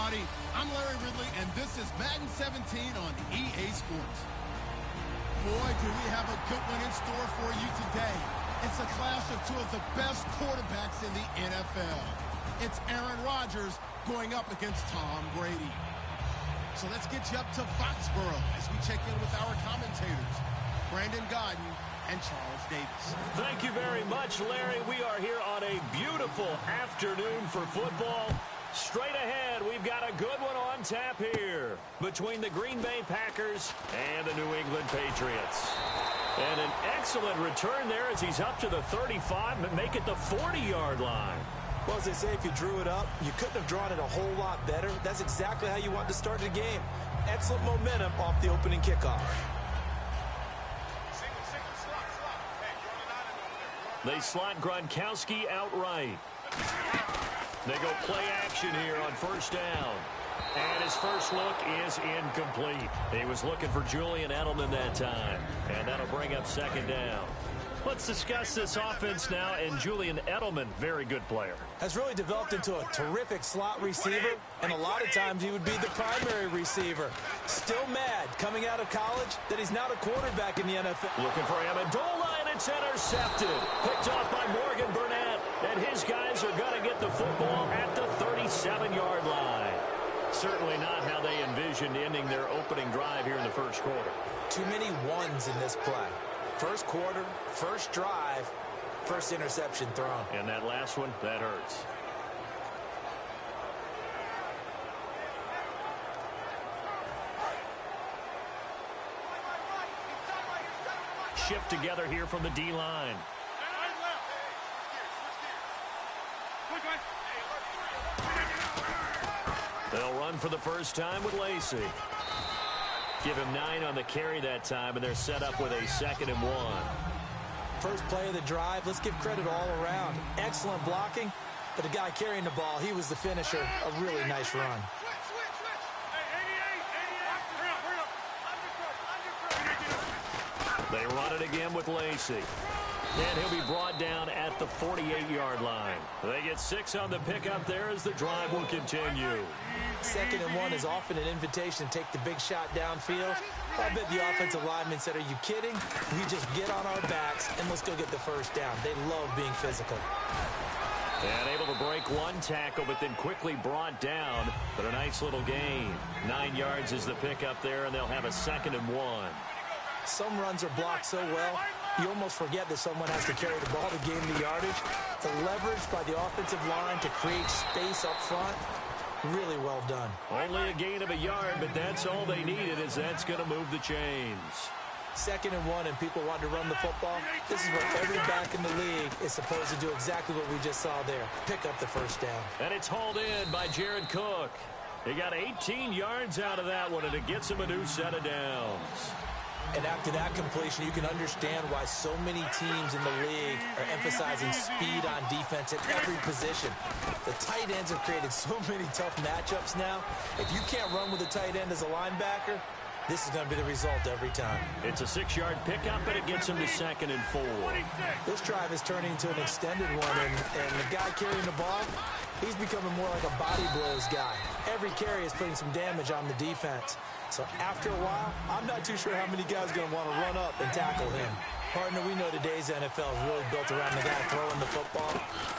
everybody. I'm Larry Ridley, and this is Madden 17 on EA Sports. Boy, do we have a good one in store for you today. It's a clash of two of the best quarterbacks in the NFL. It's Aaron Rodgers going up against Tom Brady. So let's get you up to Foxborough as we check in with our commentators, Brandon Godden and Charles Davis. Thank you very much, Larry. We are here on a beautiful afternoon for football. Straight ahead, we've got a good one on tap here between the Green Bay Packers and the New England Patriots. And an excellent return there as he's up to the 35, but make it the 40-yard line. Well, as they say, if you drew it up, you couldn't have drawn it a whole lot better. That's exactly how you want to start the game. Excellent momentum off the opening kickoff. They slot Gronkowski outright. They go play action here on first down. And his first look is incomplete. He was looking for Julian Edelman that time. And that'll bring up second down. Let's discuss this offense now. And Julian Edelman, very good player. Has really developed into a terrific slot receiver. And a lot of times he would be the primary receiver. Still mad coming out of college that he's now the quarterback in the NFL. Looking for Amendola, and it's intercepted. Picked off by Morgan Burnett. And his guys are going to get the football at the 37-yard line. Certainly not how they envisioned ending their opening drive here in the first quarter. Too many ones in this play. First quarter, first drive, first interception thrown. And that last one, that hurts. Shift together here from the D-line. They'll run for the first time with Lacey. Give him 9 on the carry that time, and they're set up with a 2nd and 1. First play of the drive, let's give credit all around. Excellent blocking, but the guy carrying the ball, he was the finisher. A really nice run. They run it again with Lacey. And he'll be brought down at the 48-yard line. They get 6 on the pickup there as the drive will continue. 2nd and 1 is often an invitation to take the big shot downfield. I bet the offensive lineman said, are you kidding? We just get on our backs and let's go get the first down. They love being physical. And able to break one tackle, but then quickly brought down. But a nice little gain. 9 yards is the pickup there, and they'll have a 2nd and 1. Some runs are blocked so well, you almost forget that someone has to carry the ball to gain the yardage. The leverage by the offensive line to create space up front, really well done. Only a gain of a yard, but that's all they needed, as that's going to move the chains. 2nd and 1, and people want to run the football. This is where every back in the league is supposed to do exactly what we just saw there. Pick up the first down. And it's hauled in by Jared Cook. He got 18 yards out of that one, and it gets him a new set of downs. And after that completion, you can understand why so many teams in the league are emphasizing speed on defense at every position. The tight ends have created so many tough matchups now. If you can't run with a tight end as a linebacker, this is going to be the result every time. It's a 6-yard pickup, but it gets him to 2nd and 4. This drive is turning into an extended one, and the guy carrying the ball, he's becoming more like a body blows guy. Every carry is putting some damage on the defense. So after a while, I'm not too sure how many guys are going to want to run up and tackle him. Partner, we know today's NFL is really built around the guy throwing the football.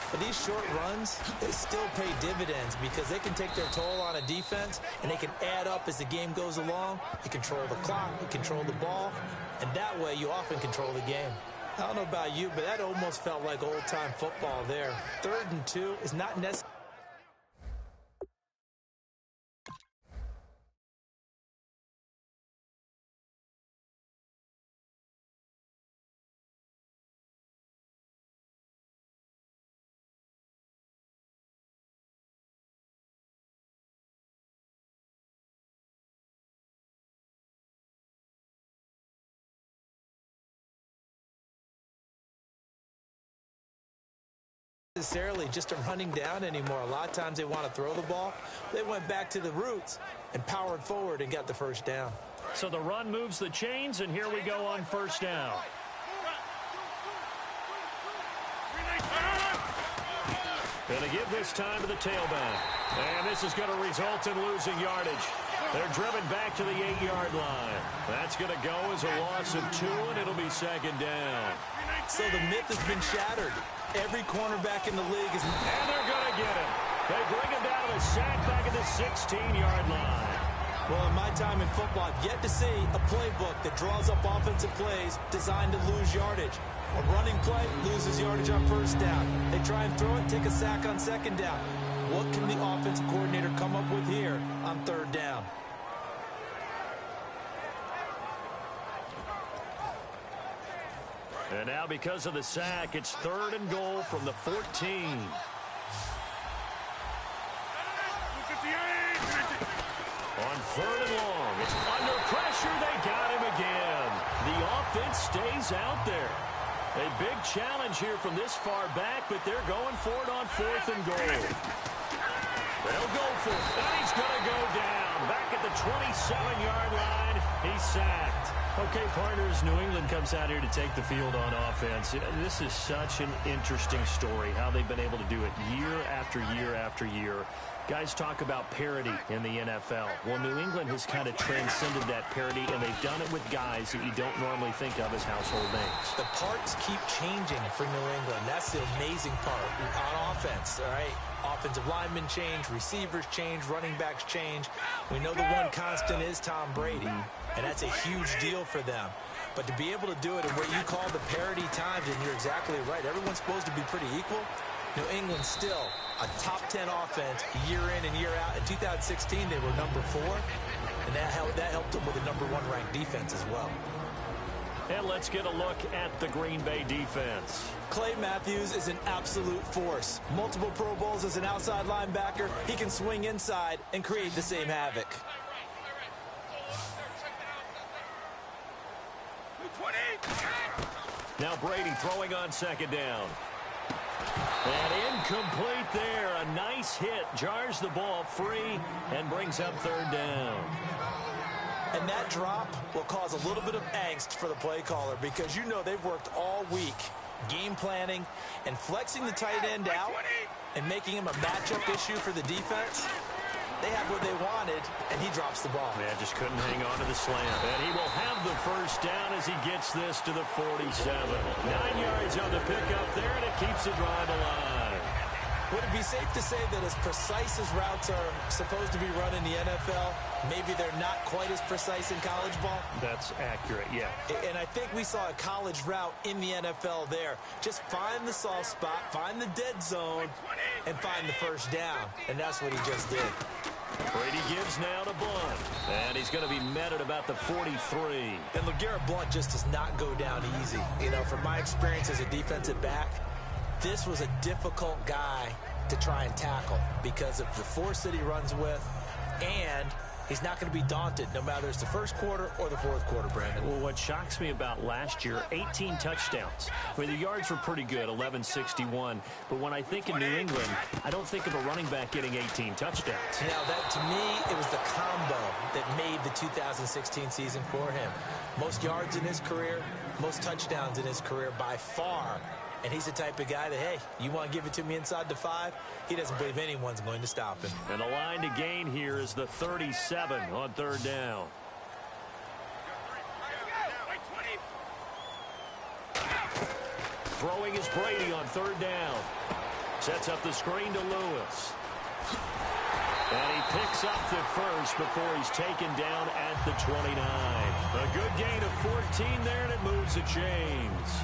But these short runs, they still pay dividends because they can take their toll on a defense, and they can add up as the game goes along. You control the clock, you control the ball, and that way you often control the game. I don't know about you, but that almost felt like old-time football there. 3rd and 2 is not necessary. Necessarily just a running down anymore. A lot of times they want to throw the ball. They went back to the roots and powered forward and got the first down. So the run moves the chains, and here we go on first down. Going to give this time to the tailback. And this is going to result in losing yardage. They're driven back to the 8-yard line. That's going to go as a loss of 2, and it'll be second down. So the myth has been shattered. Every cornerback in the league is... And they're going to get him. They bring him down to the sack back at the 16-yard line. Well, in my time in football, I've yet to see a playbook that draws up offensive plays designed to lose yardage. A running play loses yardage on first down. They try and throw it, take a sack on second down. What can the offensive coordinator come up with here on third down? And now because of the sack, it's 3rd and goal from the 14. On 3rd and long, it's under pressure. They got him again. The offense stays out there. A big challenge here from this far back, but they're going for it on 4th and goal. They'll go for it. And he's going to go down. Back at the 27-yard line, he's sacked. Okay, partners, New England comes out here to take the field on offense. This is such an interesting story, how they've been able to do it year after year after year. Guys talk about parity in the NFL. Well, New England has kind of transcended that parity, and they've done it with guys that you don't normally think of as household names. The parts keep changing for New England. That's the amazing part on offense, all right? Offensive linemen change, receivers change, running backs change. We know the one constant is Tom Brady, and that's a huge deal for them. But to be able to do it in what you call the parity times, and you're exactly right, everyone's supposed to be pretty equal. New England still a top 10 offense year in and year out. In 2016, they were number 4, and that helped them with a number 1 ranked defense as well. And let's get a look at the Green Bay defense. Clay Matthews is an absolute force. Multiple Pro Bowls as an outside linebacker. He can swing inside and create the same havoc. Now Brady throwing on second down. And incomplete there. A nice hit. Jars the ball free and brings up 3rd down. And that drop will cause a little bit of angst for the play caller because you know they've worked all week game planning and flexing the tight end out and making him a matchup issue for the defense. They had what they wanted, and he drops the ball. Yeah, just couldn't hang on to the slam. And he will have the first down as he gets this to the 47. 9 yards on the pickup there, and it keeps it right alive. Would it be safe to say that as precise as routes are supposed to be run in the NFL, maybe they're not quite as precise in college ball? That's accurate, yeah. And I think we saw a college route in the NFL there. Just find the soft spot, find the dead zone, and find the first down. And that's what he just did. Brady gives now to Blunt. And he's going to be met at about the 43. And LeGarrette Blunt just does not go down easy. You know, from my experience as a defensive back, this was a difficult guy to try and tackle because of the force that he runs with, and he's not going to be daunted no matter it's the first quarter or the fourth quarter, Brandon. Well, what shocks me about last year, 18 touchdowns. I mean, the yards were pretty good, 1161. But when I think of New England, I don't think of a running back getting 18 touchdowns. Now, that to me, it was the combo that made the 2016 season for him. Most yards in his career, most touchdowns in his career by far. And he's the type of guy that, hey, you want to give it to me inside the 5? He doesn't believe anyone's going to stop him. And the line to gain here is the 37 on 3rd down. Throwing is Brady on 3rd down. Sets up the screen to Lewis. And he picks up the first before he's taken down at the 29. A good gain of 14 there, and it moves the chains.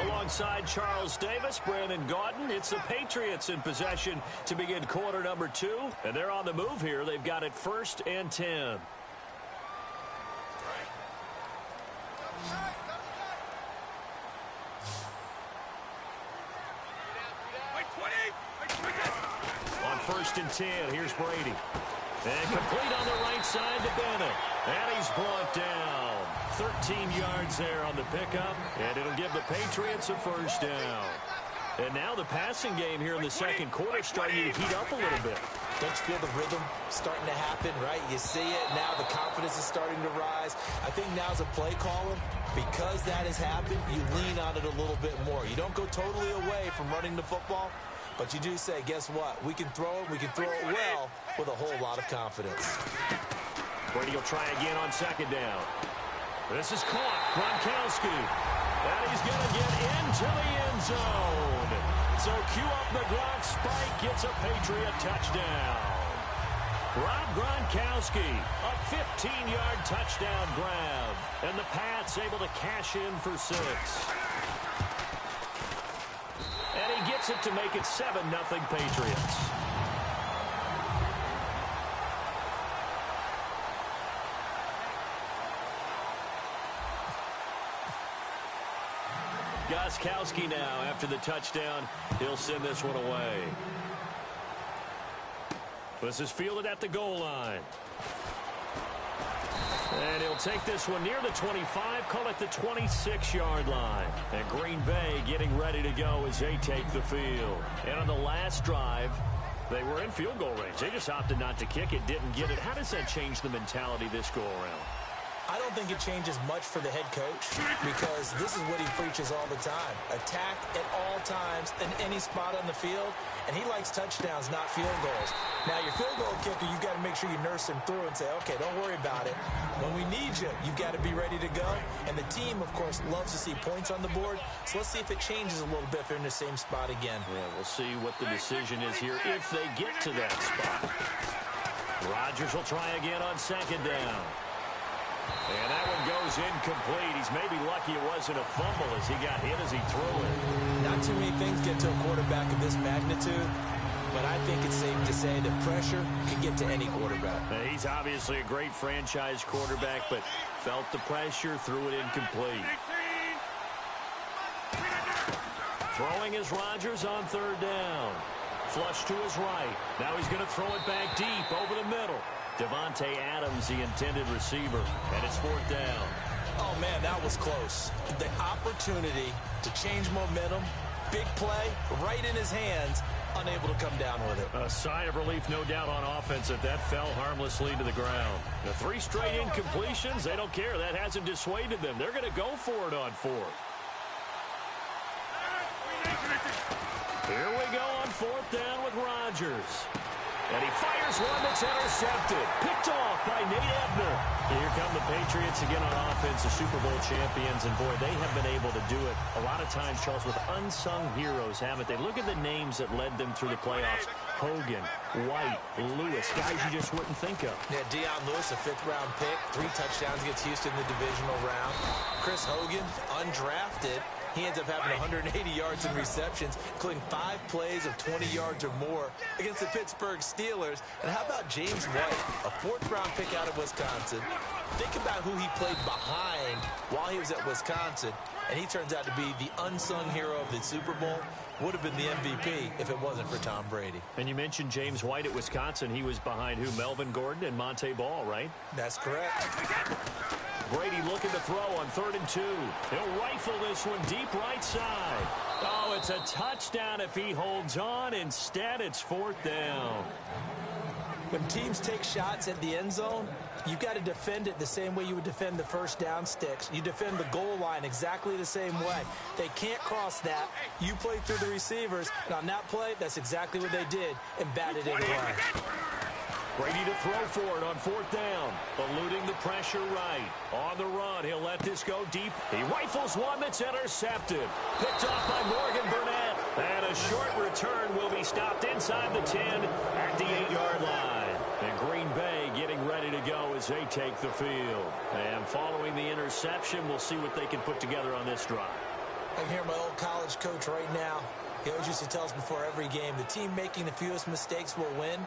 Alongside Charles Davis, Brandon Gaudin, it's the Patriots in possession to begin quarter number 2. And they're on the move here. They've got it 1st and 10. On 1st and 10, here's Brady. And complete on the right side to Bennett. And he's brought down. 13 yards there on the pickup, and it'll give the Patriots a first down. And now the passing game here in the second quarter is starting to heat up a little bit. Don't you feel the rhythm starting to happen, right? You see it, now the confidence is starting to rise. I think now as a play caller, because that has happened, you lean on it a little bit more. You don't go totally away from running the football, But you do say, guess what? We can throw it. We can throw it well with a whole lot of confidence. Brady will try again on second down. This is caught. Gronkowski. And he's going to get into the end zone. So cue up the Gronk spike. Gets a Patriot touchdown. Rob Gronkowski, a 15-yard touchdown grab. And the Pats able to cash in for 6. And he gets it to make it 7-0 Patriots. Gronkowski now, after the touchdown, he'll send this one away. This is fielded at the goal line. And he'll take this one near the 25, call it the 26-yard line. And Green Bay getting ready to go as they take the field. And on the last drive, they were in field goal range. They just opted not to kick it, didn't get it. How does that change the mentality this go-around? I don't think it changes much for the head coach because this is what he preaches all the time. Attack at all times in any spot on the field, and he likes touchdowns, not field goals. Now, your field goal kicker, you've got to make sure you nurse him through and say, okay, don't worry about it. When we need you, you've got to be ready to go. And the team, of course, loves to see points on the board, so let's see if it changes a little bit if they're in the same spot again. Yeah, we'll see what the decision is here if they get to that spot. Rodgers will try again on second down. And that one goes incomplete. He's maybe lucky it wasn't a fumble as he got hit as he threw it. Not too many things get to a quarterback of this magnitude, but I think it's safe to say that pressure can get to any quarterback. Now, he's obviously a great franchise quarterback, but felt the pressure, threw it incomplete. Throwing is Rodgers on third down. Flush to his right. Now he's going to throw it back deep over the middle. Devontae Adams, the intended receiver, and it's fourth down. Oh, man, that was close. The opportunity to change momentum, big play, right in his hands, unable to come down with it. A sigh of relief, no doubt, on offense that fell harmlessly to the ground. The 3 straight incompletions, they don't care. That hasn't dissuaded them. They're going to go for it on fourth. Here we go on fourth down with Rodgers. And he fires one that's intercepted. Picked off by Nate Ebner. Here come the Patriots again on offense, the Super Bowl champions. And, boy, they have been able to do it a lot of times, Charles, with unsung heroes, haven't they? Look at the names that led them through the playoffs. Hogan, White, Lewis, guys you just wouldn't think of. Yeah, Deion Lewis, a 5th-round pick, 3 touchdowns against Houston in the divisional round. Chris Hogan, undrafted. He ends up having 180 yards in receptions, including 5 plays of 20 yards or more against the Pittsburgh Steelers. And how about James White, a 4th-round pick out of Wisconsin? Think about who he played behind while he was at Wisconsin, and he turns out to be the unsung hero of the Super Bowl. Would have been the MVP if it wasn't for Tom Brady. And you mentioned James White at Wisconsin. He was behind who? Melvin Gordon and Monte Ball, right? That's correct. Brady looking to throw on 3rd and 2. He'll rifle this one deep right side. Oh, it's a touchdown if he holds on. Instead, it's 4th down. When teams take shots at the end zone, you've got to defend it the same way you would defend the first down sticks. You defend the goal line exactly the same way. They can't cross that. You play through the receivers. And on that play, that's exactly what they did and batted it away. Brady to throw for it on 4th down. Eluding the pressure right. On the run, he'll let this go deep. He rifles one that's intercepted. Picked off by Morgan Burnett. And a short return will be stopped inside the 10 at the 8-yard line. And Green Bay getting ready to go as they take the field. And following the interception, we'll see what they can put together on this drive. I can hear my old college coach right now. He always used to tell us before every game, the team making the fewest mistakes will win.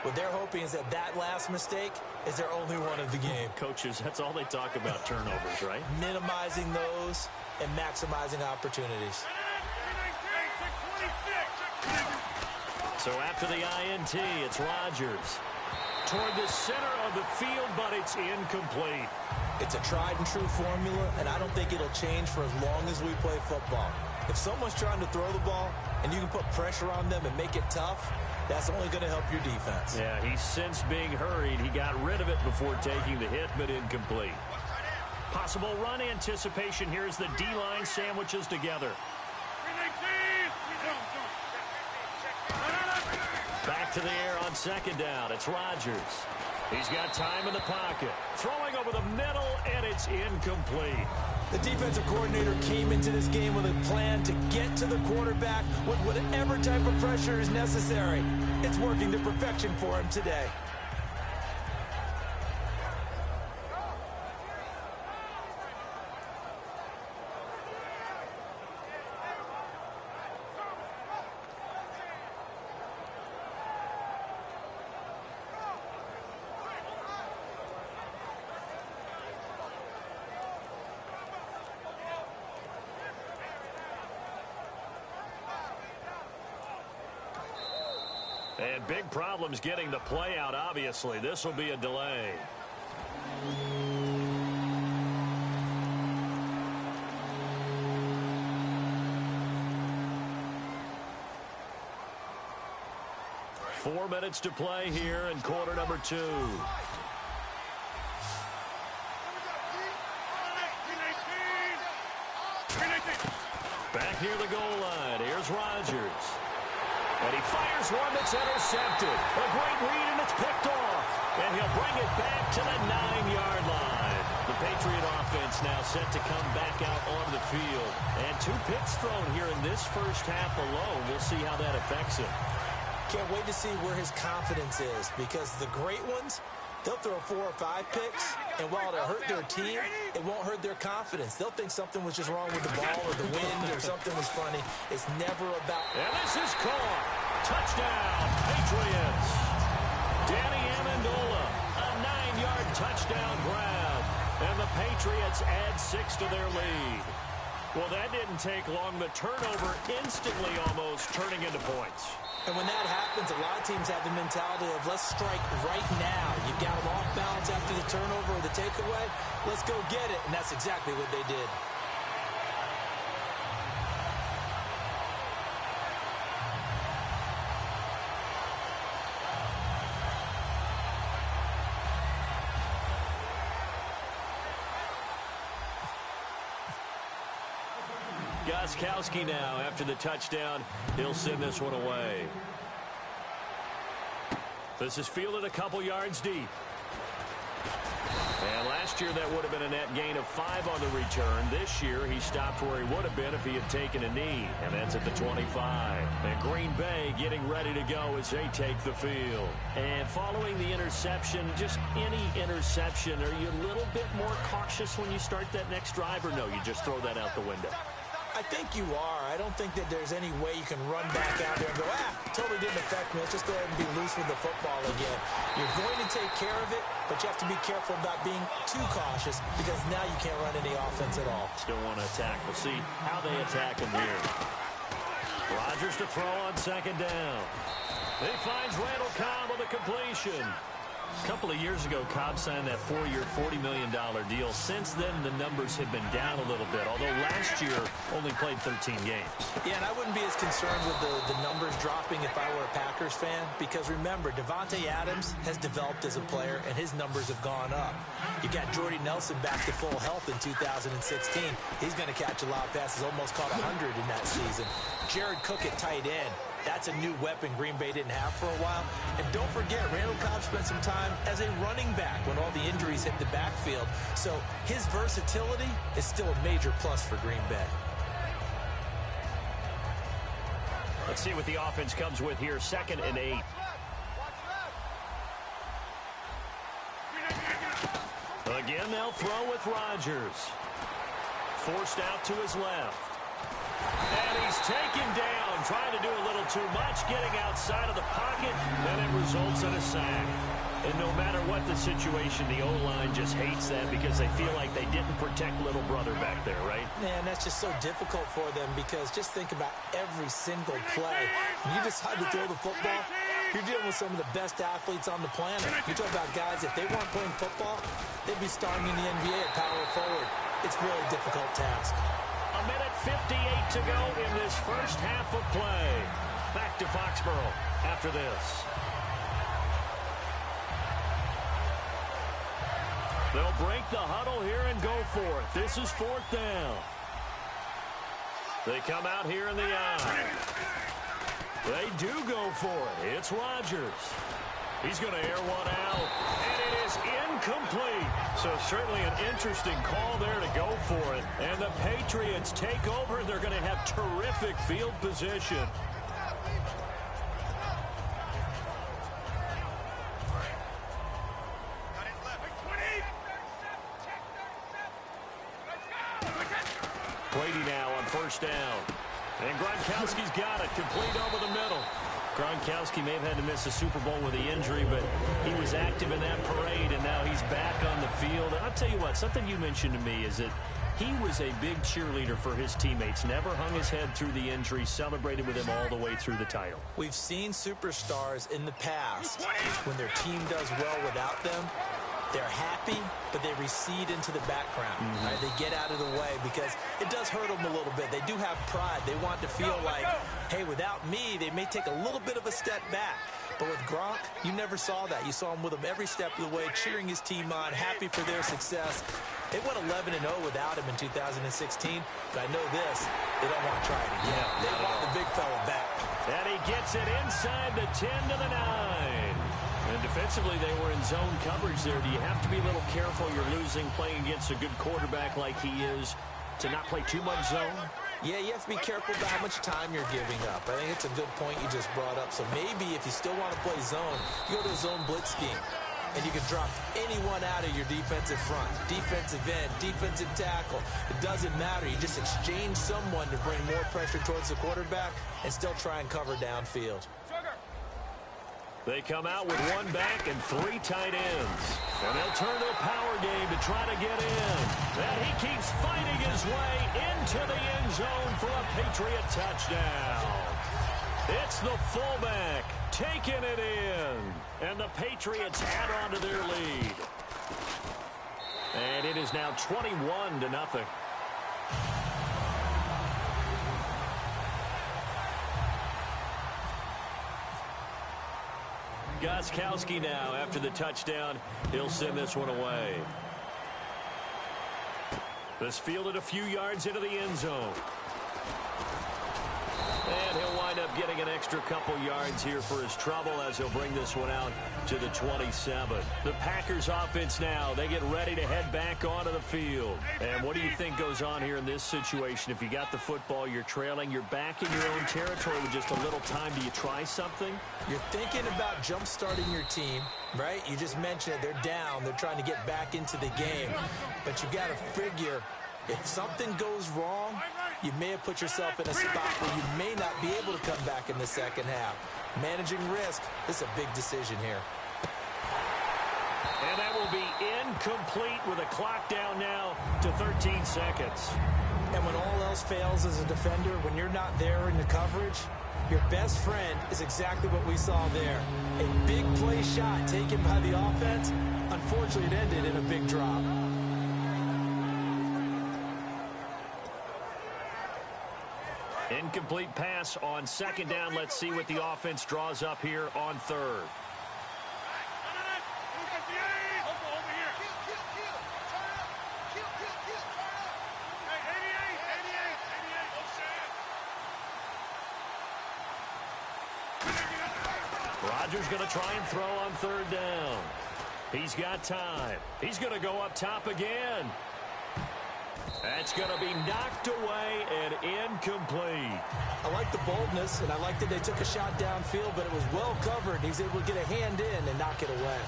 What they're hoping is that last mistake is their only one of the game. Coaches, that's all they talk about, turnovers, right? Minimizing those and maximizing opportunities. So after the INT, it's Rodgers. Toward the center of the field, but it's incomplete. It's a tried-and-true formula, and I don't think it'll change for as long as we play football. If someone's trying to throw the ball and you can put pressure on them and make it tough, that's only going to help your defense. Yeah, he's since being hurried. He got rid of it before taking the hit, but incomplete. Possible run anticipation. Here's the D-line sandwiches together. Back to the air on second down. It's Rodgers. He's got time in the pocket. Throwing over the middle, and it's incomplete. The defensive coordinator came into this game with a plan to get to the quarterback with whatever type of pressure is necessary. It's working to perfection for him today. And big problems getting the play out, obviously. This will be a delay. Four minutes to play here in quarter number 2. Back near the goal line. Here's Rodgers. And he fires one that's intercepted. A great read, and it's picked off. And he'll bring it back to the 9-yard line. The Patriot offense now set to come back out on the field. And 2 picks thrown here in this first half alone. We'll see how that affects him. Can't wait to see where his confidence is, because the great ones, they'll throw 4 or 5 picks, and while it'll hurt their team, it won't hurt their confidence. They'll think something was just wrong with the ball or the wind or something was funny. It's never about... And this is caught. Touchdown, Patriots. Danny Amendola, a 9-yard touchdown grab. And the Patriots add 6 to their lead. Well, that didn't take long. The turnover instantly almost turning into points. And when that happens, a lot of teams have the mentality of, let's strike right now. You got them off balance after the turnover or the takeaway. Let's go get it. And that's exactly what they did. Gostkowski now, after the touchdown, he'll send this one away. This is fielded a couple yards deep. And last year that would have been a net gain of 5 on the return. This year he stopped where he would have been if he had taken a knee. And that's at the 25. And Green Bay getting ready to go as they take the field. And following the interception, just any interception, are you a little bit more cautious when you start that next drive, or no, you just throw that out the window? I think you are. I don't think that there's any way you can run back out there and go, totally didn't affect me. Let's just go ahead and be loose with the football again. You're going to take care of it, but you have to be careful about being too cautious, because now you can't run any offense at all. Still want to attack. We'll see how they attack him here. Rodgers to throw on second down. He finds Randall Cobb on the completion. A couple of years ago, Cobb signed that 4-year, $40 million deal. Since then, the numbers have been down a little bit, although last year only played 13 games. Yeah, and I wouldn't be as concerned with the numbers dropping if I were a Packers fan, because remember, Devontae Adams has developed as a player, and his numbers have gone up. You got Jordy Nelson back to full health in 2016. He's going to catch a lot of passes, almost caught 100 in that season. Jared Cook at tight end. That's a new weapon Green Bay didn't have for a while. And don't forget, Randall Cobb spent some time as a running back when all the injuries hit the backfield. So his versatility is still a major plus for Green Bay. Let's see what the offense comes with here. 2nd and 8. Again, they'll throw with Rodgers. Forced out to his left. And he's taken down, trying to do a little too much, getting outside of the pocket, and it results in a sack. And no matter what the situation, the O-line just hates that, because they feel like they didn't protect little brother back there, right? Man, that's just so difficult for them, because just think about every single play. When you decide to throw the football, you're dealing with some of the best athletes on the planet. You talk about guys, if they weren't playing football, they'd be starting in the NBA at power forward. It's a really difficult task. A minute 58 to go in this first half of play. Back to Foxborough after this. They'll break the huddle here and go for it. This is 4th down. They come out here in the I. They do go for it. It's Rodgers. He's going to air one out, and it is incomplete. So certainly an interesting call there to go for it. And the Patriots take over. They're going to have terrific field position. Brady now on first down. And Gronkowski's got it, complete over the middle. Gronkowski may have had to miss a Super Bowl with the injury, but he was active in that parade, and now he's back on the field. And I'll tell you what, something you mentioned to me is that he was a big cheerleader for his teammates, never hung his head through the injury, celebrated with him all the way through the title. We've seen superstars in the past, when their team does well without them, they're happy, but they recede into the background. Right? They get out of the way because it does hurt them a little bit. They do have pride. They want to feel like, hey, without me, they may take a little bit of a step back. But with Gronk, you never saw that. You saw him with him every step of the way, cheering his team on, happy for their success. They went 11-0 without him in 2016, but I know this, they don't want to try it again. They want the big fella back. And he gets it inside the 10 to the 9. And defensively, they were in zone coverage there. Do you have to be a little careful? You're losing, playing against a good quarterback like he is, to not play too much zone? Yeah, you have to be careful about how much time you're giving up. I think it's a good point you just brought up. So maybe if you still want to play zone, you go to a zone blitz scheme. And you can drop anyone out of your defensive front, defensive end, defensive tackle. It doesn't matter. You just exchange someone to bring more pressure towards the quarterback and still try and cover downfield. They come out with one back and 3 tight ends. And they'll turn to a power game to try to get in. And he keeps fighting his way into the end zone for a Patriot touchdown. It's the fullback taking it in. And the Patriots add on to their lead. And it is now 21-0. Gostkowski now after the touchdown. He'll send this one away. This fielded a few yards into the end zone. And he'll wind up getting an extra couple yards here for his trouble as he'll bring this one out to the 27. The Packers offense now, they get ready to head back onto the field. And what do you think goes on here in this situation? If you got the football, you're trailing, you're back in your own territory with just a little time. Do you try something? You're thinking about jump-starting your team, right? You just mentioned it. They're down. They're trying to get back into the game. But you got to figure, if something goes wrong, you may have put yourself in a spot where you may not be able to come back in the second half. Managing risk is a big decision here. And that will be incomplete with a clock down now to 13 seconds. And when all else fails as a defender, when you're not there in the coverage, your best friend is exactly what we saw there. A big play shot taken by the offense. Unfortunately, it ended in a big drop. Incomplete pass on second down. Let's see what the offense draws up here on third. Rodgers going to try and throw on third down. He's got time. He's going to go up top again. That's going to be knocked away and incomplete. I like the boldness, and I like that they took a shot downfield, but it was well covered. He's able to get a hand in and knock it away.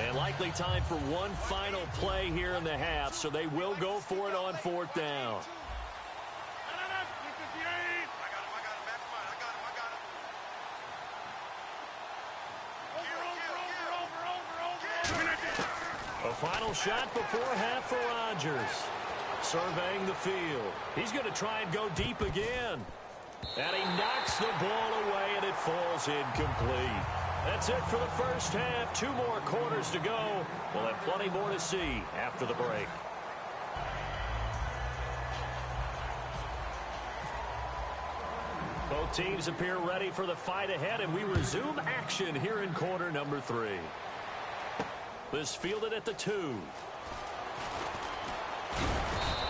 And likely time for one final play here in the half, so they will go for it on fourth down. A final shot before half for Rodgers. Surveying the field. He's going to try and go deep again. And he knocks the ball away, and it falls incomplete. That's it for the first half. 2 more quarters to go. We'll have plenty more to see after the break. Both teams appear ready for the fight ahead, and we resume action here in quarter number 3. This fielded at the 2.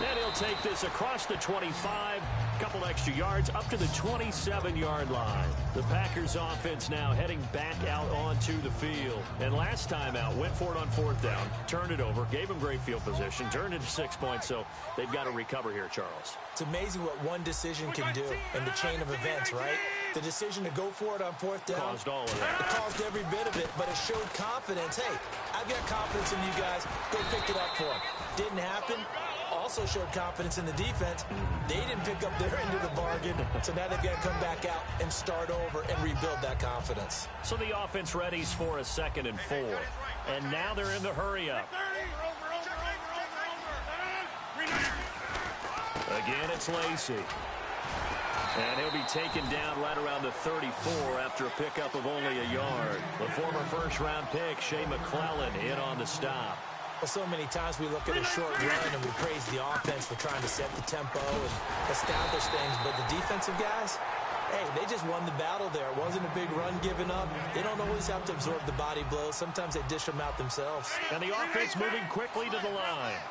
And he'll take this across the 25, a couple extra yards, up to the 27-yard line. The Packers offense now heading back out onto the field. And last time out, went for it on 4th down, turned it over, gave them great field position, turned it to 6 points, so they've got to recover here, Charles. It's amazing what one decision can do in the chain of events, right? The decision to go for it on 4th down. Caused all of that. It caused every bit of it, but it showed confidence. Hey, I've got confidence in you guys. Go pick it up for them. Didn't happen. Also showed confidence in the defense. They didn't pick up their end of the bargain, so now they've got to come back out and start over and rebuild that confidence. So the offense readies for a 2nd and 4. And now they're in the hurry-up. Again, it's Lacy. And he'll be taken down right around the 34 after a pickup of only a yard. The former first-round pick, Shea McClellan, in on the stop. Well, so many times we look at a short run and we praise the offense for trying to set the tempo and establish things, but the defensive guys, hey, they just won the battle there. It wasn't a big run given up. They don't always have to absorb the body blows. Sometimes they dish them out themselves. And the offense moving quickly to the line.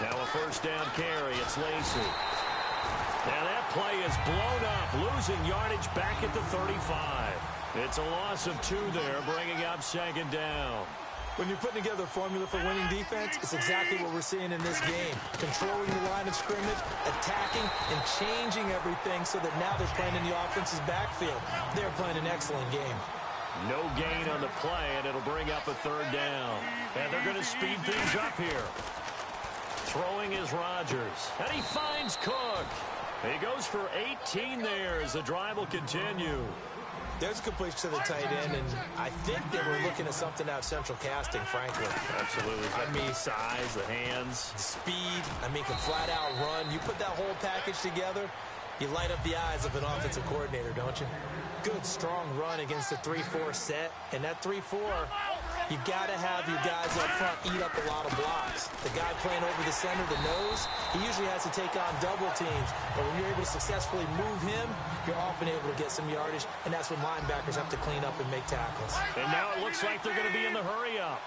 Now a 1st down carry. It's Lacy. Now that play is blown up, losing yardage back at the 35. It's a loss of 2 there, bringing up 2nd down. When you're putting together a formula for winning defense, it's exactly what we're seeing in this game. Controlling the line of scrimmage, attacking, and changing everything so that now they're playing in the offense's backfield. They're playing an excellent game. No gain on the play, and it'll bring up a 3rd down. And they're going to speed things up here. Throwing is Rodgers. And he finds Cook. He goes for 18 there as the drive will continue. There's a completion to the tight end, and I think they were looking at something out central casting, frankly. Absolutely. I mean, size, the hands. Speed, can flat out run. You put that whole package together, you light up the eyes of an offensive coordinator, don't you? Good, strong run against the 3-4 set, and that 3-4, you got to have your guys up front eat up a lot of blocks. The guy playing over the center, the nose, he usually has to take on double teams. But when you're able to successfully move him, you're often able to get some yardage, and that's when linebackers have to clean up and make tackles. And now it looks like they're going to be in the hurry-up.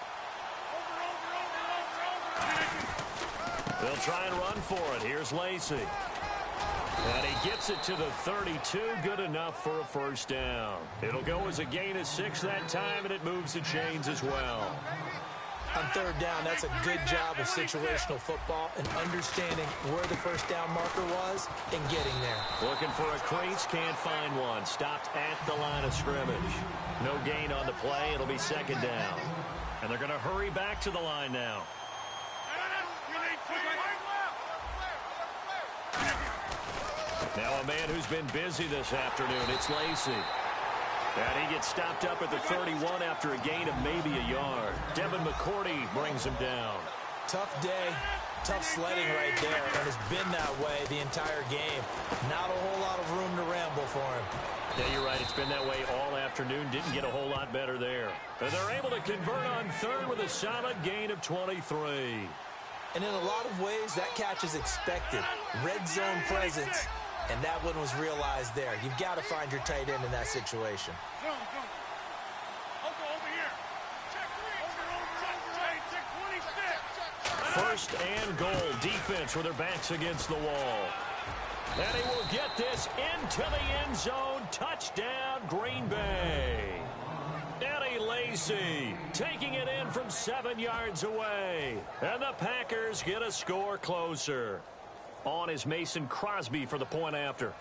They'll try and run for it. Here's Lacy. And he gets it to the 32, good enough for a 1st down. It'll go as a gain of 6 that time, and it moves the chains as well. On 3rd down, that's a good job of situational football and understanding where the 1st down marker was and getting there. Looking for a crease, can't find one. Stopped at the line of scrimmage. No gain on the play, it'll be 2nd down. And they're going to hurry back to the line now. Now a man who's been busy this afternoon, it's Lacy. And he gets stopped up at the 31 after a gain of maybe a yard. Devin McCourty brings him down. Tough day, tough sledding right there, and it's been that way the entire game. Not a whole lot of room to ramble for him. Yeah, you're right. It's been that way all afternoon. Didn't get a whole lot better there. And they're able to convert on 3rd with a solid gain of 23. And in a lot of ways, that catch is expected. Red zone presence. And that one was realized there. You've got to find your tight end in that situation. First and goal. Defense with their backs against the wall. And he will get this into the end zone. Touchdown, Green Bay. Eddie Lacy taking it in from 7 yards away. And the Packers get a score closer. On is Mason Crosby for the point after.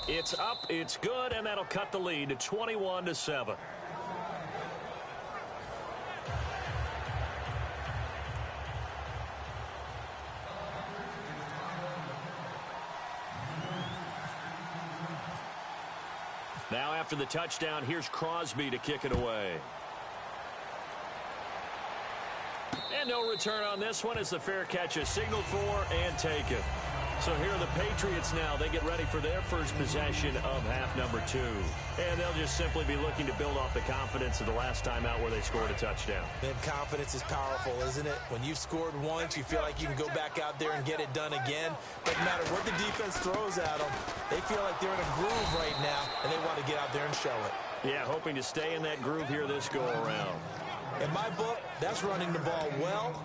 It's up, it's good, and that'll cut the lead to 21-7. Now after the touchdown, here's Crosby to kick it away. And no return on this one as the fair catch is signaled for and taken. So here are the Patriots now. They get ready for their first possession of half number 2. And they'll just simply be looking to build off the confidence of the last time out where they scored a touchdown. Man, confidence is powerful, isn't it? When you've scored once, you feel like you can go back out there and get it done again. Doesn't matter what the defense throws at them. They feel like they're in a groove right now, and they want to get out there and show it. Yeah, hoping to stay in that groove here this go-around. In my book, that's running the ball well,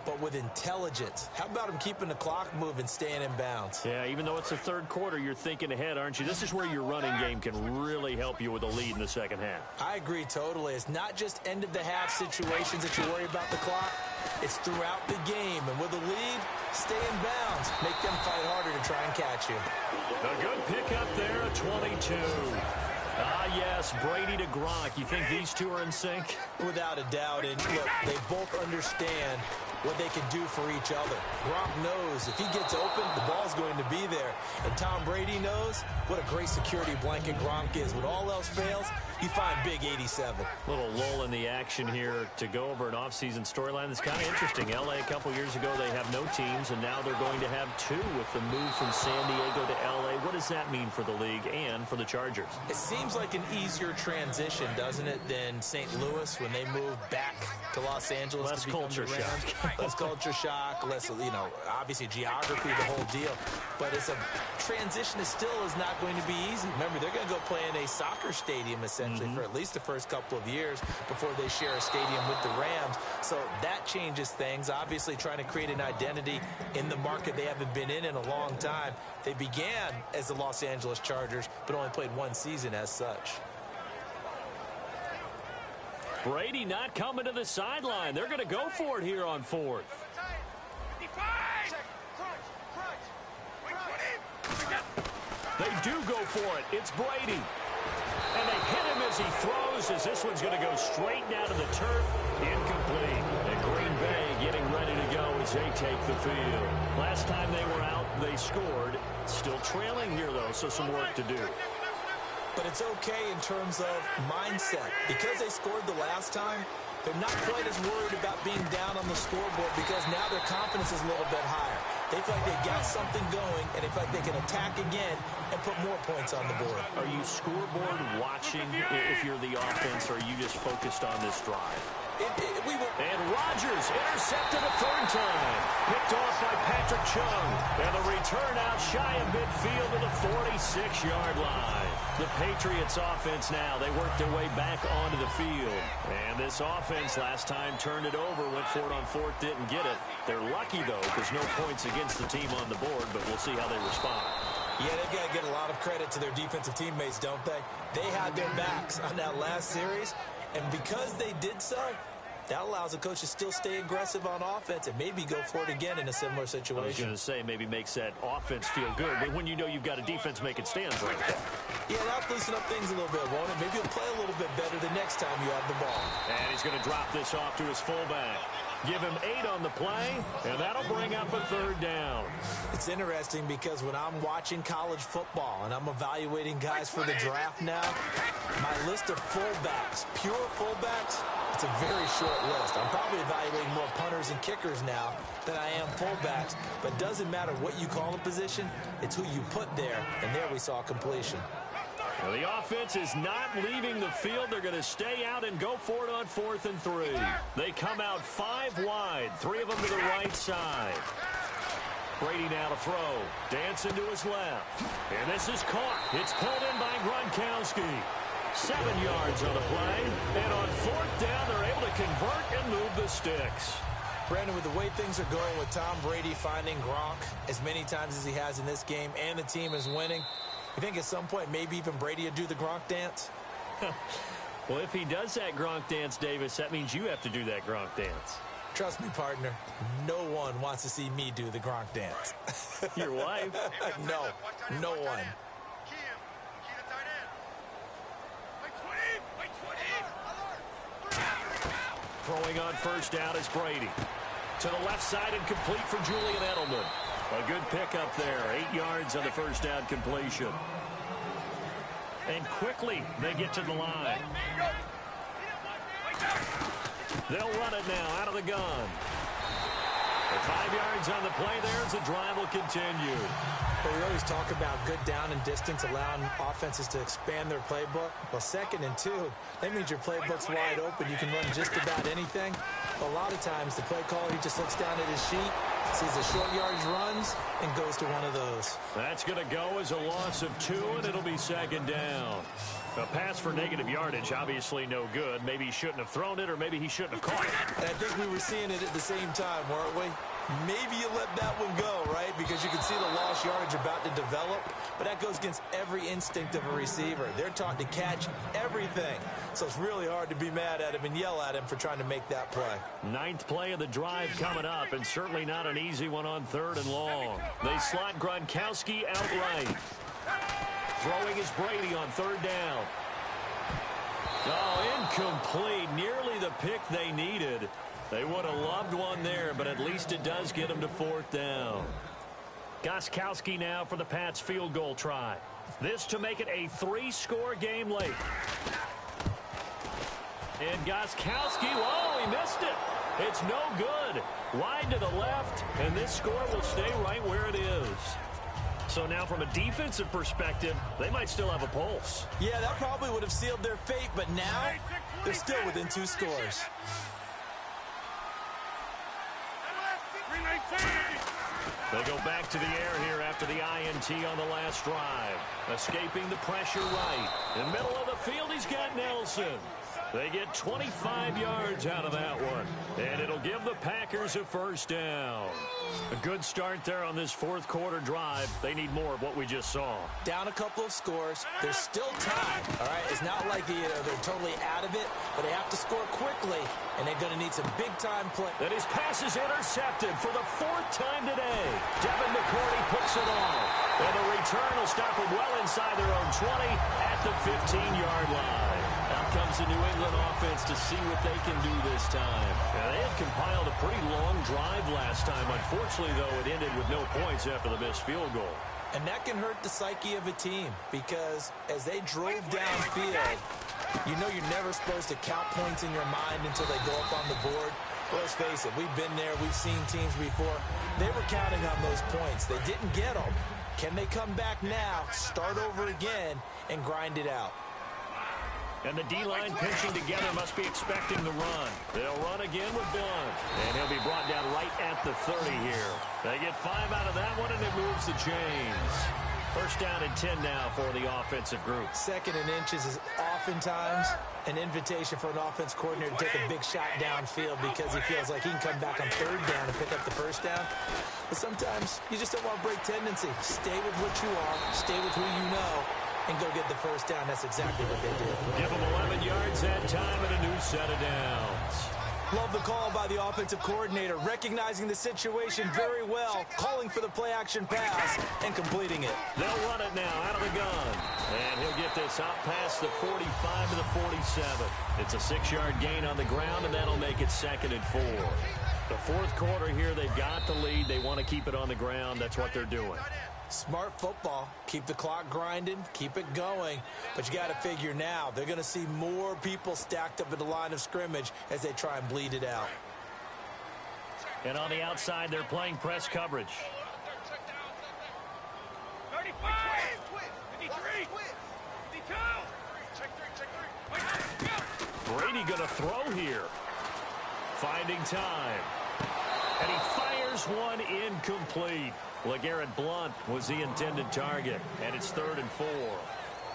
but with intelligence. How about him keeping the clock moving, staying in bounds? Yeah, even though it's the third quarter, you're thinking ahead, aren't you? This is where your running game can really help you with a lead in the second half. I agree totally. It's not just end-of-the-half situations that you worry about the clock. It's throughout the game. And with a lead, stay in bounds. Make them fight harder to try and catch you. A good pickup there at 22. Ah, yes, Brady to Gronk. You think these two are in sync? Without a doubt. And look, they both understand what they can do for each other. Gronk knows if he gets open, the ball's going to be there. And Tom Brady knows what a great security blanket Gronk is. When all else fails, you find big 87. Little lull in the action here to go over an offseason storyline that's kind of interesting. L.A. a couple years ago, they have no teams, and now they're going to have two with the move from San Diego to L.A. What does that mean for the league and for the Chargers? It seems like an easier transition, doesn't it, than St. Louis when they moved back to Los Angeles. Less to become culture the Rams. shock. Less culture shock, less, obviously geography, the whole deal. But it's a transition that still is not going to be easy. Remember, they're going to go play in a soccer stadium, essentially, for at least the first couple of years before they share a stadium with the Rams. So that changes things. Obviously, trying to create an identity in the market they haven't been in a long time. They began as the Los Angeles Chargers, but only played one season as such. Brady not coming to the sideline. They're going to go for it here on fourth. They do go for it. It's Brady. And they hit him as he throws, as this one's going to go straight down to the turf. Incomplete. And Green Bay getting ready to go as they take the field. Last time they were out, they scored. Still trailing here, though, so some work to do. But it's okay in terms of mindset. Because they scored the last time, they're not quite as worried about being down on the scoreboard because now their confidence is a little bit higher. They feel like they've got something going, and they feel like they can attack again and put more points on the board. Are you scoreboard watching if you're the offense, or are you just focused on this drive? And Rodgers intercepted a third time. Picked off by Patrick Chung. And the return out shy of midfield to the 46-yard line. The Patriots offense now, they work their way back onto the field. And this offense last time turned it over, went for it on fourth, didn't get it. They're lucky, though, because no points against the team on the board, but we'll see how they respond. Yeah, they've got to get a lot of credit to their defensive teammates, don't they? They had their backs on that last series, and because they did so, that allows the coach to still stay aggressive on offense and maybe go for it again in a similar situation. I was going to say maybe makes that offense feel good, but when you know you've got a defense making stands like that. Yeah, that'll loosen up things a little bit, won't it? Maybe he'll play a little bit better the next time you have the ball. And he's going to drop this off to his fullback. Give him 8 on the play, and that'll bring up a third down. It's interesting because when I'm watching college football and I'm evaluating guys for the draft now, my list of fullbacks, pure fullbacks, it's a very short list. I'm probably evaluating more punters and kickers now than I am fullbacks, but it doesn't matter what you call a position, it's who you put there, and there we saw completion. Well, the offense is not leaving the field. They're going to stay out and go for it on 4th and 3. They come out 5 wide, 3 of them to the right side. Brady now to throw. Dancing to his left. And this is caught. It's pulled in by Gronkowski. 7 yards on the play. And on 4th down, they're able to convert and move the sticks. Brandon, with the way things are going with Tom Brady finding Gronk as many times as he has in this game and the team is winning, you think at some point maybe even Brady would do the Gronk dance? Well, if he does that Gronk dance, Davis, that means you have to do that Gronk dance. Trust me, partner, no one wants to see me do the Gronk dance. Your wife? No one. Throwing on first down is Brady. To the left side and complete for Julian Edelman. A good pickup there. 8 yards on the first down completion. And quickly they get to the line. They'll run it now out of the gun. 5 yards on the play there as the drive will continue. But we always talk about good down and distance, allowing offenses to expand their playbook. Well, 2nd and 2, that means your playbook's wide open. You can run just about anything. But a lot of times, the play caller, he just looks down at his sheet, sees the short yardage runs, and goes to one of those. That's going to go as a loss of 2, and it'll be 2nd down. A pass for negative yardage, obviously no good. Maybe he shouldn't have thrown it, or maybe he shouldn't have caught it. And I think we were seeing it at the same time, weren't we? Maybe you let that one go, right? Because you can see the lost yardage about to develop. But that goes against every instinct of a receiver. They're taught to catch everything. So it's really hard to be mad at him and yell at him for trying to make that play. 9th play of the drive coming up, and certainly not an easy one on 3rd and long. They slot Gronkowski out right. Throwing is Brady on 3rd down. Oh, incomplete. Nearly the pick they needed. They would have loved one there, but at least it does get them to 4th down. Gronkowski now for the Pats field goal try. This to make it a 3-score game late. And Gronkowski, whoa, he missed it. It's no good. Wide to the left, and this score will stay right where it is. So now from a defensive perspective, they might still have a pulse. Yeah, that probably would have sealed their fate, but now they're still within 2 scores. They go back to the air here after the INT on the last drive. Escaping the pressure right. In the middle of the field, he's got Nelson. They get 25 yards out of that one. And it'll give the Packers a 1st down. A good start there on this 4th quarter drive. They need more of what we just saw. Down a couple of scores. There's still time, all right? It's not like they're totally out of it, but they have to score quickly, and they're going to need some big-time play. And his pass is intercepted for the 4th time today. Devin McCourty picks it off. And the return will stop them well inside their own 20 at the 15-yard line. Out comes the New England offense to see what they can do this time. And they had compiled a pretty long drive last time. Unfortunately, though, it ended with no points after the missed field goal. And that can hurt the psyche of a team because as they drove downfield, you know you're never supposed to count points in your mind until they go up on the board. Well, let's face it, we've been there. We've seen teams before. They were counting on those points. They didn't get them. Can they come back now, start over again, and grind it out? And the D-line pinching together must be expecting the run. They'll run again with Blunt. And he'll be brought down right at the 30 here. They get 5 out of that one, and it moves the chains. 1st down and 10 now for the offensive group. 2nd and inches is oftentimes an invitation for an offense coordinator to take a big shot downfield because he feels like he can come back on 3rd down and pick up the 1st down. But sometimes you just don't want to break tendency. Stay with what you are. Stay with who you know. And go get the 1st down. That's exactly what they did. Give them 11 yards that time and a new set of downs. Love the call by the offensive coordinator, recognizing the situation very well, calling for the play-action pass, and completing it. They'll run it now out of the gun. And he'll get this out past the 45 to the 47. It's a 6-yard gain on the ground, and that'll make it 2nd and 4. The 4th quarter here, they've got the lead. They want to keep it on the ground. That's what they're doing. Smart football. Keep the clock grinding. Keep it going. But you got to figure now, they're going to see more people stacked up at the line of scrimmage as they try and bleed it out. And on the outside, they're playing press coverage. 35, 53, 52. Brady going to throw here. Finding time. And he fires one incomplete. LeGarrette Blunt was the intended target, and it's 3rd and 4.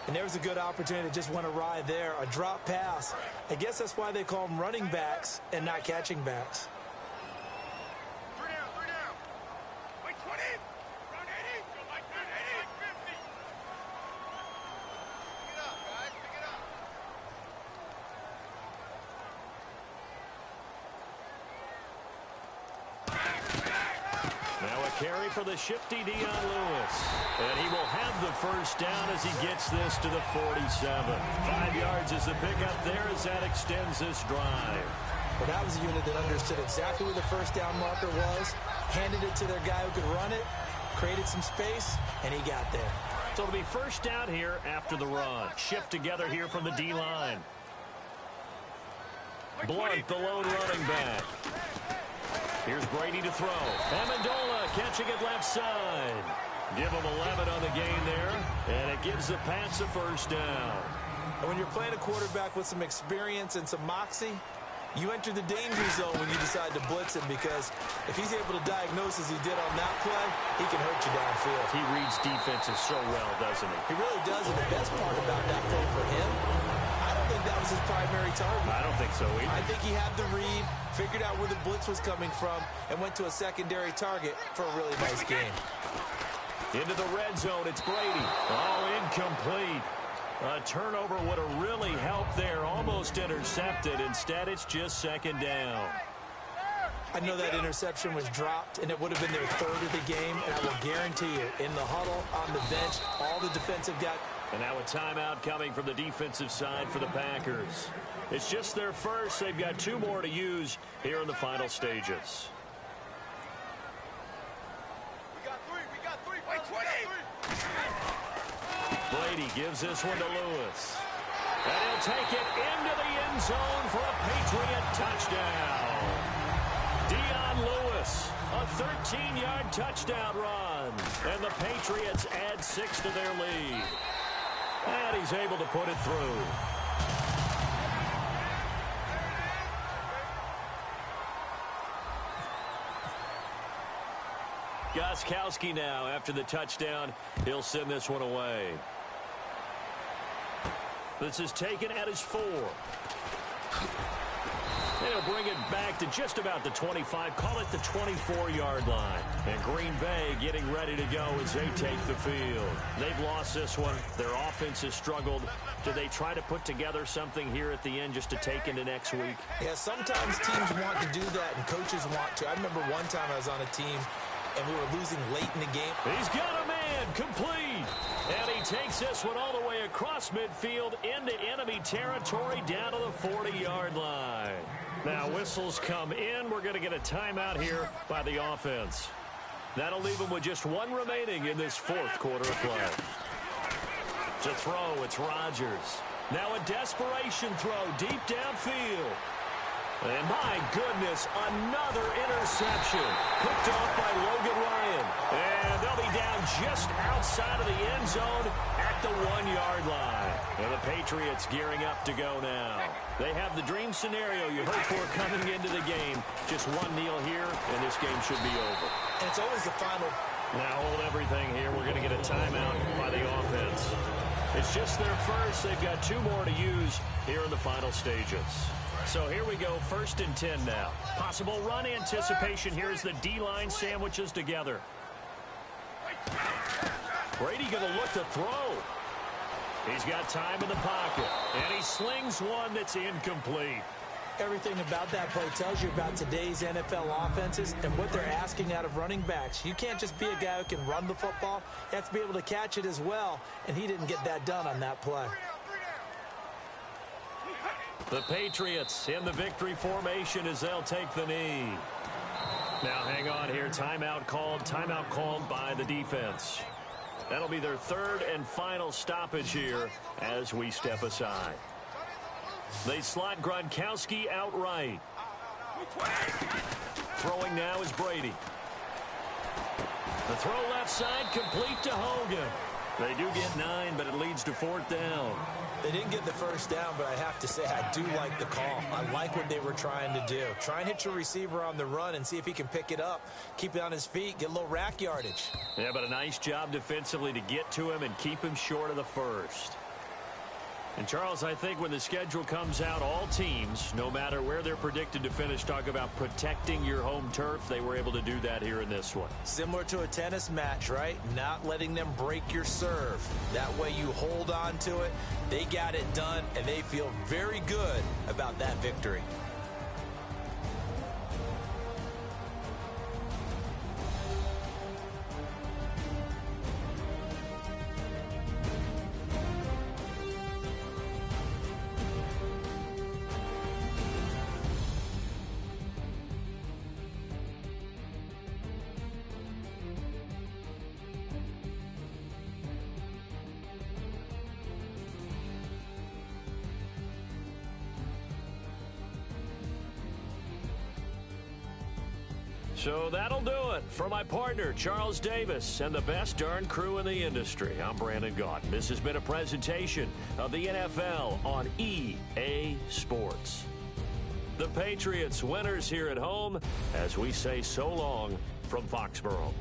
And there's a good opportunity to just want to ride there. A drop pass. I guess that's why they call them running backs and not catching backs. 3 down. Wait, 20. Run 80. Go like that, 80. 50. Pick it up, guys. Pick it up. Now a carry for the shifty Dion Lewis. And he will have the 1st down as he gets this to the 47. 5 yards is the pickup there as that extends this drive. But that was a unit that understood exactly where the 1st down marker was, handed it to their guy who could run it, created some space, and he got there. So it'll be 1st down here after the run. Shift together here from the D-line. Blunt, the lone running back. Here's Brady to throw. Amendola catching it left side. Give them 11 on the game there, and it gives the Pats a first down. And when you're playing a quarterback with some experience and some moxie, you enter the danger zone when you decide to blitz him, because if he's able to diagnose as he did on that play, he can hurt you downfield. He reads defenses so well, doesn't he? He really does, and the best part about that play for him, I don't think that was his primary target. I don't think so either. I think he had the read, figured out where the blitz was coming from, and went to a secondary target for a really nice game. Into the red zone, it's Brady. Oh, incomplete. A turnover would have really helped there. Almost intercepted. Instead, it's just second down. I know that interception was dropped, and it would have been their third of the game, and I will guarantee you, in the huddle, on the bench, all the defensive guys. And now a timeout coming from the defensive side for the Packers. It's just their first. They've got 2 more to use here in the final stages. Brady gives this one to Lewis. And he'll take it into the end zone for a Patriot touchdown. Dion Lewis, a 13-yard touchdown run. And the Patriots add 6 to their lead. And he's able to put it through. Gostkowski now, after the touchdown, he'll send this one away. This is taken at his 4. He'll bring it back to just about the 25, call it the 24-yard line. And Green Bay getting ready to go as they take the field. They've lost this one. Their offense has struggled. Do they try to put together something here at the end just to take into next week? Yeah, sometimes teams want to do that and coaches want to. I remember one time I was on a team and we were losing late in the game. He's got a man, complete. And he takes this one all the way across midfield into enemy territory down to the 40-yard line. Now whistles come in. We're going to get a timeout here by the offense. That'll leave them with just 1 remaining in this 4th quarter of play. To throw, it's Rodgers. Now a desperation throw deep downfield. And my goodness, another interception. Picked off by Logan Ryan. And they'll be down just outside of the end zone at the 1-yard line. And the Patriots gearing up to go now. They have the dream scenario you hope for coming into the game. Just 1 kneel here, and this game should be over. And it's always the final. Now hold everything here. We're going to get a timeout by the offense. It's just their first. They've got 2 more to use here in the final stages. So here we go, 1st and 10 now. Possible run anticipation here as the D-line sandwiches together. Brady going to look to throw. He's got time in the pocket, and he slings one that's incomplete. Everything about that play tells you about today's NFL offenses and what they're asking out of running backs. You can't just be a guy who can run the football. You have to be able to catch it as well, and he didn't get that done on that play. The Patriots in the victory formation as they'll take the knee. Now hang on here. Timeout called by the defense. That'll be their 3rd and final stoppage here as we step aside. They slot Gronkowski outright. Throwing now is Brady. The throw left side complete to Hogan. They do get 9, but it leads to 4th down. They didn't get the first down, but I have to say I do like the call. I like what they were trying to do. Try and hit your receiver on the run and see if he can pick it up. Keep it on his feet, get a little rack yardage. Yeah, but a nice job defensively to get to him and keep him short of the first. And, Charles, I think when the schedule comes out, all teams, no matter where they're predicted to finish, talk about protecting your home turf. They were able to do that here in this one. Similar to a tennis match, right? Not letting them break your serve. That way you hold on to it. They got it done, and they feel very good about that victory. So that'll do it. For my partner, Charles Davis, and the best darn crew in the industry, I'm Brandon Gaudin. This has been a presentation of the NFL on EA Sports. The Patriots winners here at home as we say so long from Foxborough.